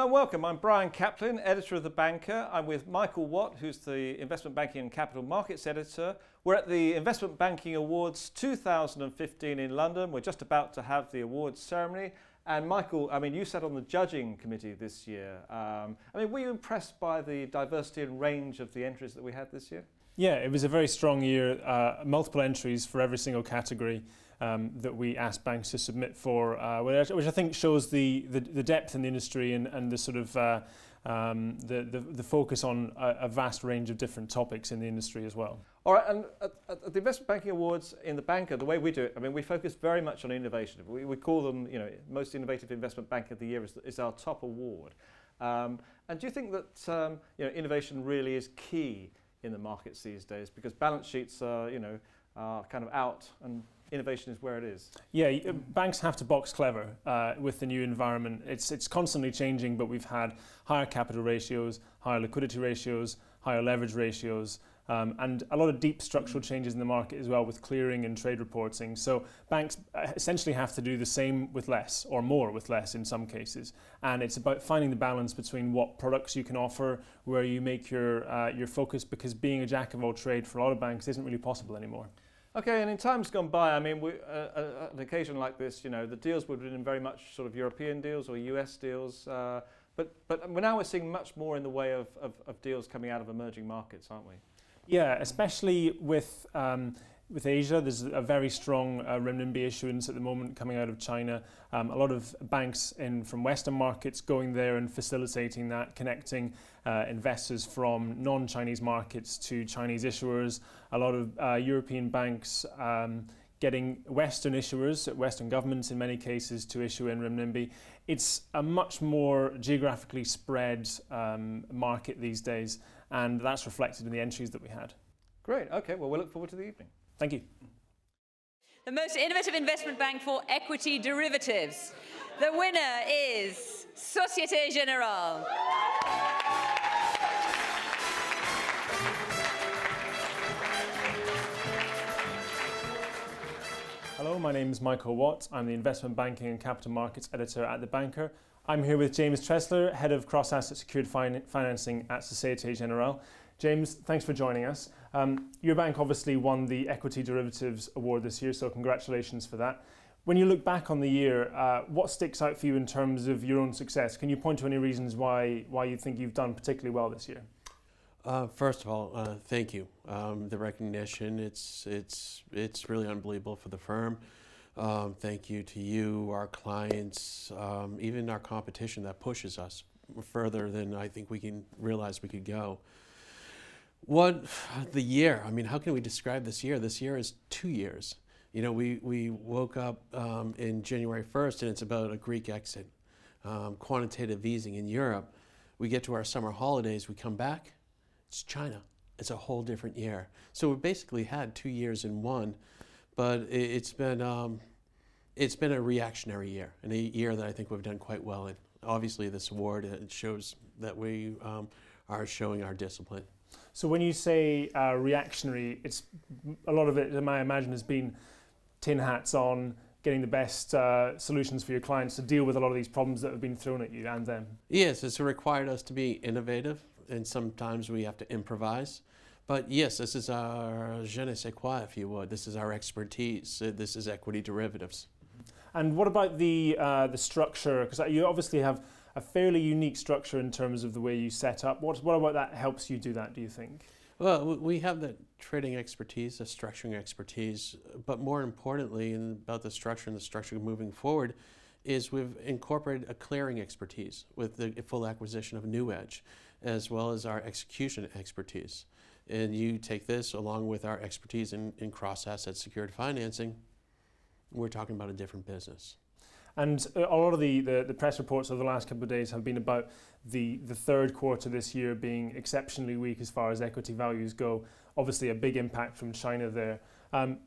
Hello and welcome. I'm Brian Kaplan, editor of The Banker. I'm with Michael Watt, who's the Investment Banking and Capital Markets editor. We're at the Investment Banking Awards 2015 in London. We're just about to have the awards ceremony. And Michael, I mean, you sat on the judging committee this year. Were you impressed by the diversity and range of the entries that we had this year? Yeah, it was a very strong year. Multiple entries for every single category that we asked banks to submit for, which I think shows the depth in the industry and the sort of the focus on a vast range of different topics in the industry as well. All right, and at the Investment Banking Awards in The Banker, the way we do it, I mean, we focus very much on innovation. We call them, you know, Most Innovative Investment Banker of the Year is our top award. And do you think that innovation really is key in the markets these days? Because balance sheets are, are kind of out and innovation is where it is. Yeah, banks have to box clever with the new environment. It's constantly changing, but we've had higher capital ratios, higher liquidity ratios, higher leverage ratios, and a lot of deep structural changes in the market as well with clearing and trade reporting. So banks essentially have to do the same with less, or more with less in some cases. And it's about finding the balance between what products you can offer, where you make your focus, because being a jack of all trade for a lot of banks isn't really possible anymore. Okay, and in times gone by, I mean, an occasion like this, the deals would have been very much sort of European deals or US deals, but now we're seeing much more in the way of deals coming out of emerging markets, aren't we? Yeah, especially with Asia. There's a very strong renminbi issuance at the moment coming out of China. A lot of banks from Western markets going there and facilitating that, connecting investors from non-Chinese markets to Chinese issuers. A lot of European banks getting Western issuers, Western governments in many cases, to issue in renminbi. It's a much more geographically spread market these days, and that's reflected in the entries that we had. Great, okay, well, we'll look forward to the evening. Thank you. The most innovative investment bank for equity derivatives. The winner is Societe Generale. Hello, my name is Michael Watt. I'm the Investment Banking and Capital Markets Editor at The Banker. I'm here with James Tressler, Head of Cross-Asset Secured Financing at Societe Generale. James, thanks for joining us. Your bank obviously won the Equity Derivatives Award this year, so congratulations for that. When you look back on the year, what sticks out for you in terms of your own success? Can you point to any reasons why you think you've done particularly well this year? First of all, thank you. The recognition, it's really unbelievable for the firm. Thank you to you, our clients, even our competition that pushes us further than I think we can realize we could go. The year, I mean, how can we describe this year? This year is 2 years. You know, we woke up in January 1st and it's about a Greek exit, quantitative easing in Europe. We get to our summer holidays, we come back, it's China. It's a whole different year. So we basically had 2 years in one, but it's been a reactionary year, and a year that I think we've done quite well in. Obviously, this award shows that we are showing our discipline. So when you say reactionary, it's a lot of it, I imagine, has been tin hats on, getting the best solutions for your clients to deal with a lot of these problems that have been thrown at you and them. Yes, it's required us to be innovative, and sometimes we have to improvise. But yes, this is our je ne sais quoi, if you would. This is our expertise. This is equity derivatives. And what about the structure? Because you obviously have a fairly unique structure in terms of the way you set up. What about that helps you do that, do you think? Well, we have the trading expertise, the structuring expertise, but more importantly about the structure and the structure moving forward is we've incorporated a clearing expertise with the full acquisition of New Edge, as well as our execution expertise. And you take this along with our expertise in cross-asset secured financing, we're talking about a different business. And a lot of the press reports over the last couple of days have been about the third quarter this year being exceptionally weak as far as equity values go. Obviously a big impact from China there.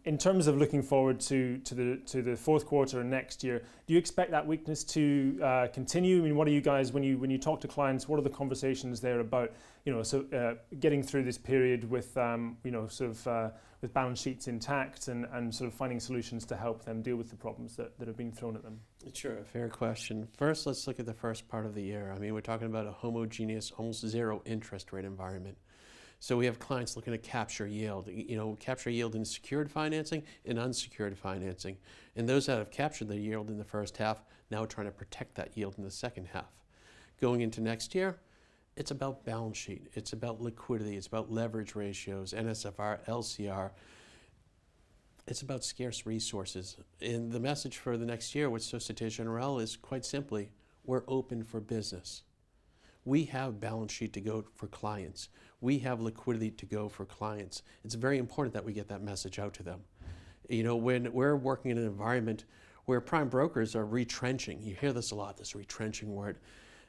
In terms of looking forward to the fourth quarter and next year, do you expect that weakness to continue? I mean, what are you guys, when you talk to clients, what are the conversations there about, getting through this period with, with balance sheets intact and sort of finding solutions to help them deal with the problems that have been thrown at them? Sure, fair question. First, let's look at the first part of the year. I mean, we're talking about a homogeneous, almost zero interest rate environment. So we have clients looking to capture yield, capture yield in secured financing and unsecured financing. And those that have captured the yield in the first half now trying to protect that yield in the second half. Going into next year, it's about balance sheet, it's about liquidity, it's about leverage ratios, NSFR, LCR. It's about scarce resources. And the message for the next year with Societe Generale is quite simply, we're open for business. We have balance sheet to go for clients. We have liquidity to go for clients. It's very important that we get that message out to them. When we're working in an environment where prime brokers are retrenching, you hear this a lot, this retrenching word,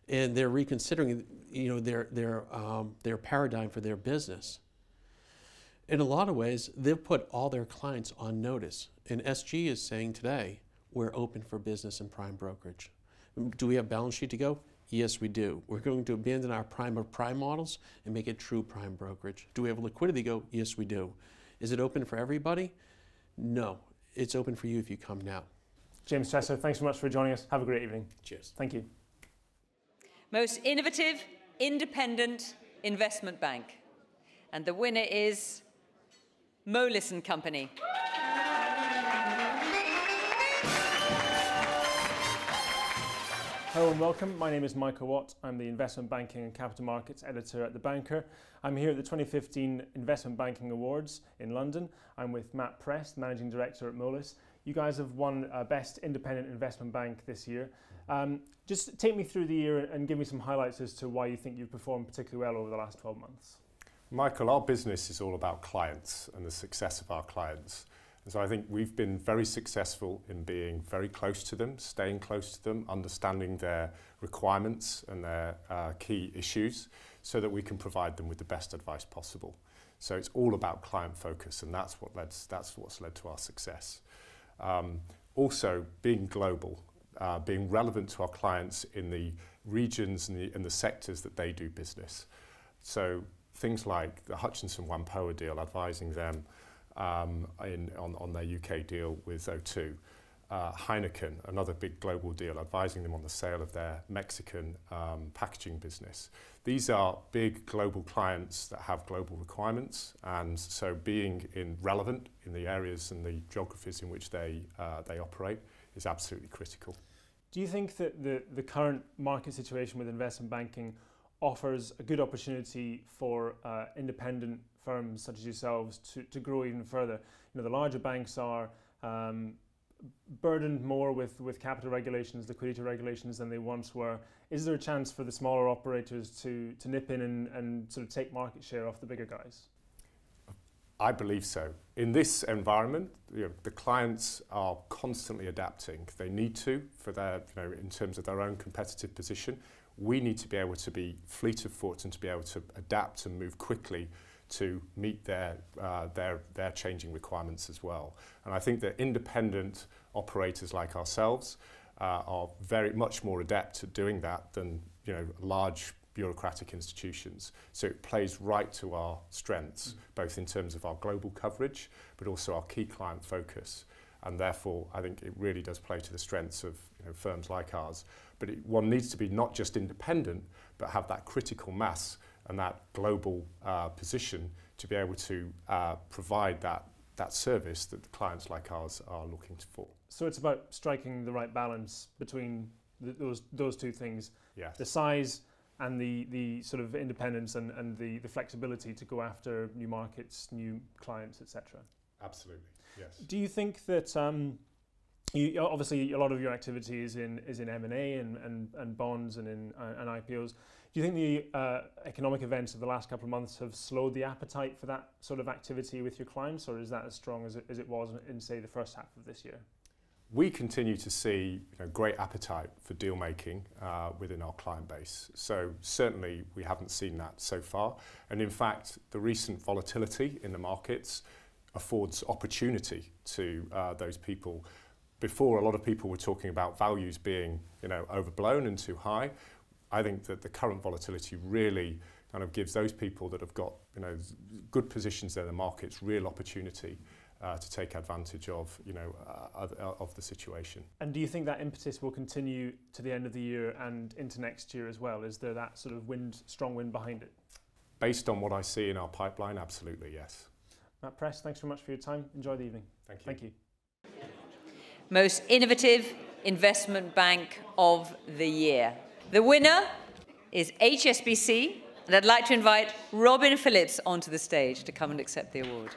and they're reconsidering, their paradigm for their business. In a lot of ways, they've put all their clients on notice. And SG is saying today, we're open for business and prime brokerage. Do we have balance sheet to go? Yes, we do. We're going to abandon our prime of prime models and make it true prime brokerage. Do we have liquidity to go? Yes, we do. Is it open for everybody? No. It's open for you if you come now. James Tresser, thanks so much for joining us. Have a great evening. Cheers. Thank you. Most innovative, independent investment bank. And the winner is Moelis and Company. Hello and welcome. My name is Michael Watt. I'm the Investment Banking and Capital Markets Editor at The Banker. I'm here at the 2015 Investment Banking Awards in London. I'm with Matt Prest, Managing Director at Moelis. You guys have won Best Independent Investment Bank this year. Just take me through the year and give me some highlights as to why you think you've performed particularly well over the last 12 months. Michael, our business is all about clients and the success of our clients. And so I think we've been very successful in being very close to them, staying close to them, understanding their requirements and their key issues so that we can provide them with the best advice possible. So it's all about client focus, and that's what's led to our success. Also, being global, being relevant to our clients in the regions and the sectors that they do business. So things like the Hutchinson Whampoa deal, advising them on their UK deal with O2. Heineken, another big global deal, advising them on the sale of their Mexican packaging business. These are big global clients that have global requirements, and so being relevant in the areas and the geographies in which they operate is absolutely critical. Do you think that the current market situation with investment banking offers a good opportunity for independent firms such as yourselves to grow even further? The larger banks are burdened more with capital regulations, liquidity regulations than they once were. Is there a chance for the smaller operators to nip in and sort of take market share off the bigger guys? I believe so. In this environment, the clients are constantly adapting. They need to, for their, in terms of their own competitive position. We need to be able to be fleet of foot and to be able to adapt and move quickly to meet their changing requirements as well. And I think that independent operators like ourselves are very much more adept at doing that than large bureaucratic institutions. So it plays right to our strengths, both in terms of our global coverage, but also our key client focus. And therefore, I think it really does play to the strengths of firms like ours. But one needs to be not just independent, but have that critical mass and that global position to be able to provide that service that the clients like ours are looking for. So it's about striking the right balance between those two things. Yes. The size and the sort of independence and the flexibility to go after new markets, new clients, etc. Absolutely, yes. Do you think that obviously a lot of your activity is in M&A and bonds and IPOs. Do you think the economic events of the last couple of months have slowed the appetite for that sort of activity with your clients, or is that as strong as it was in, say, the first half of this year? we continue to see great appetite for deal making within our client base. So certainly we haven't seen that so far. And in fact, the recent volatility in the markets affords opportunity to those people. Before, a lot of people were talking about values being overblown and too high. I think that the current volatility really kind of gives those people that have got good positions in the markets real opportunity to take advantage of the situation. And do you think that impetus will continue to the end of the year and into next year as well? Is there that sort of strong wind behind it? Based on what I see in our pipeline, absolutely, yes. Matt Press, thanks very much for your time. Enjoy the evening. Thank you. Thank you. Most innovative investment bank of the year. The winner is HSBC, and I'd like to invite Robin Phillips onto the stage to come and accept the award.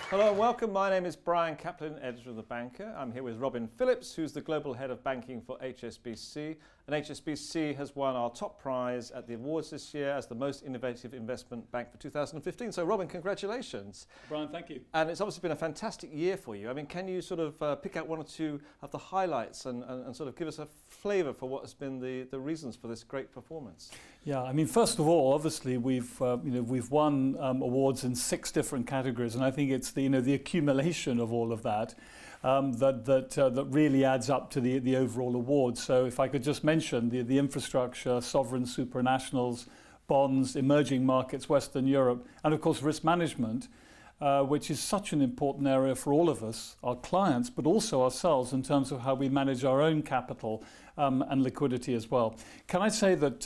Hello and welcome. My name is Brian Kaplan, editor of The Banker. I'm here with Robin Phillips, who's the Global Head of Banking for HSBC. And HSBC has won our top prize at the awards this year as the most innovative investment bank for 2015. So Robin, congratulations. Brian, thank you. And it's obviously been a fantastic year for you. I mean, can you sort of pick out one or two of the highlights and sort of give us a flavour for what has been the reasons for this great performance? Yeah, I mean, first of all, obviously we've won awards in 6 different categories, and I think it's the accumulation of all of that that really adds up to the overall award. So if I could just mention the infrastructure, sovereign supranationals, bonds, emerging markets, Western Europe, and of course risk management, which is such an important area for all of us, our clients, but also ourselves in terms of how we manage our own capital and liquidity as well. Can I say that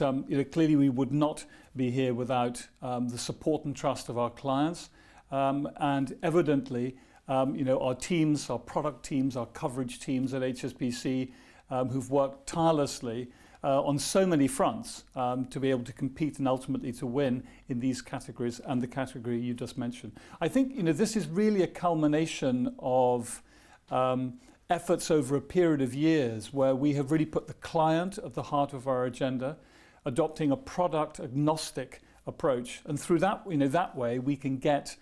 clearly we would not be here without the support and trust of our clients, and evidently our teams, our product teams, our coverage teams at HSBC who've worked tirelessly on so many fronts to be able to compete and ultimately to win in these categories and the category you just mentioned. I think this is really a culmination of efforts over a period of years where we have really put the client at the heart of our agenda, adopting a product agnostic approach, and through that that way we can get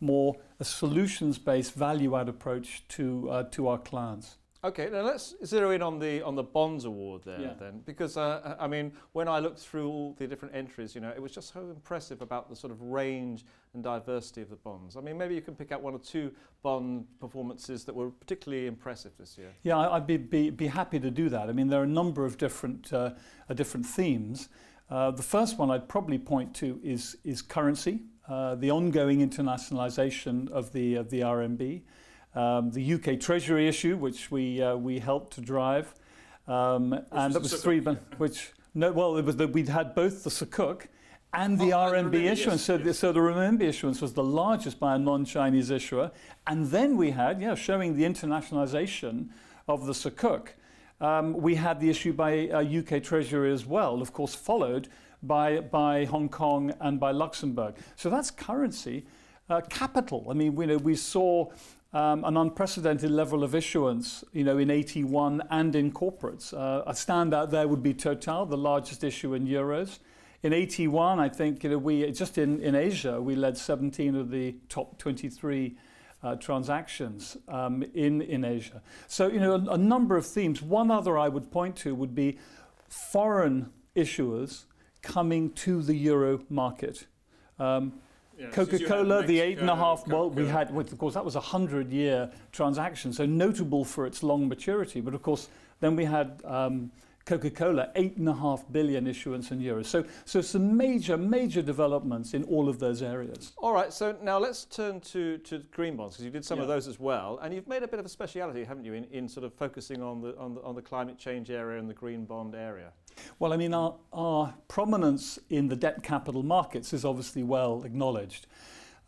more a solutions-based value-add approach to our clients. Okay, now let's zero in on the bonds award there then, because I mean, when I looked through all the different entries, it was just so impressive about the sort of range and diversity of the bonds. I mean, maybe you can pick out one or two bond performances that were particularly impressive this year. Yeah, I'd be happy to do that. I mean, there are a number of different themes. The first one I'd probably point to is currency, the ongoing internationalization of the RMB. The UK Treasury issue, which we helped to drive, and that was three. Which no, well, it was that we'd had both the Sukuk and the RMB issuance. Yes, so the RMB issuance was the largest by a non-Chinese issuer, and then we had, showing the internationalization of the Sukuk. We had the issue by UK Treasury as well, of course, followed by Hong Kong and by Luxembourg. So that's currency. Capital. I mean, we saw an unprecedented level of issuance, in AT1 and in corporates. A standout there would be Total, the largest issue in euros. In AT1, I think we just in Asia we led 17 of the top 23 transactions in Asia. So a number of themes. One other I would point to would be foreign issuers coming to the euro market. Coca-Cola, the 8.5, well, we had, of course, that was a 100-year transaction, so notable for its long maturity. But of course, then we had Coca-Cola, 8.5 billion issuance in euros. So some major developments in all of those areas. All right, so now let's turn to green bonds, because you did some of those as well, and you've made a bit of a speciality, haven't you, in sort of focusing on the climate change area and the green bond area. Well, I mean, our prominence in the debt capital markets is obviously well acknowledged.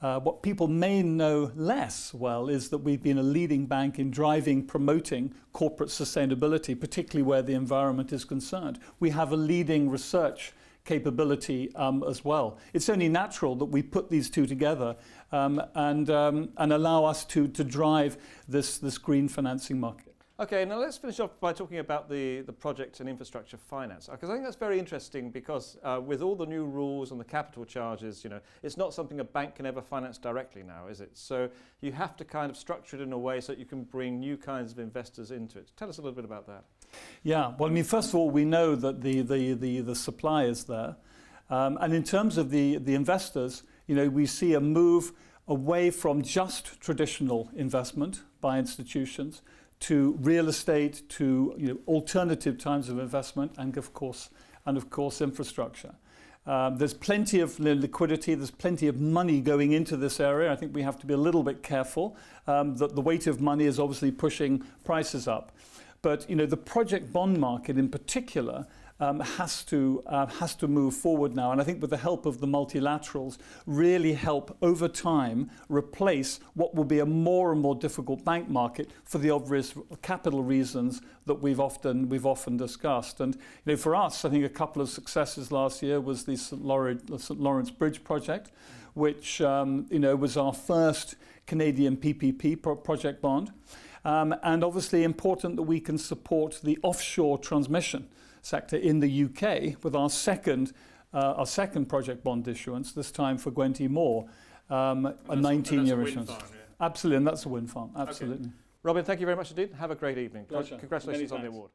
What people may know less well is that we've been a leading bank in driving, promoting corporate sustainability, particularly where the environment is concerned. We have a leading research capability as well. It's only natural that we put these two together and allow us to drive this green financing market. Okay, now let's finish off by talking about the project and infrastructure finance, because I think that's very interesting because with all the new rules and the capital charges, you know, it's not something a bank can ever finance directly now, is it? So you have to kind of structure it in a way so that you can bring new kinds of investors into it. Tell us a little bit about that. Yeah, well, I mean, first of all, we know that the supply is there. And in terms of the investors, you know, we see a move away from just traditional investment by institutions to real estate, to alternative types of investment, and of course infrastructure. There's plenty of liquidity, there's plenty of money going into this area. I think we have to be a little bit careful that the weight of money is obviously pushing prices up. But the project bond market in particular has to move forward now, and I think with the help of the multilaterals, really help over time replace what will be a more and more difficult bank market for the obvious capital reasons that we've often discussed. And for us, I think a couple of successes last year was the St. Lawrence Bridge project, which was our first Canadian PPP project bond, and obviously important that we can support the offshore transmission sector in the UK with our second project bond issuance, this time for Gwenti Moor, a 19-year issuance. Farm, yeah. Absolutely, and that's a wind farm, absolutely. Okay. Robin, thank you very much indeed. Have a great evening. Pleasure. Congratulations on the award.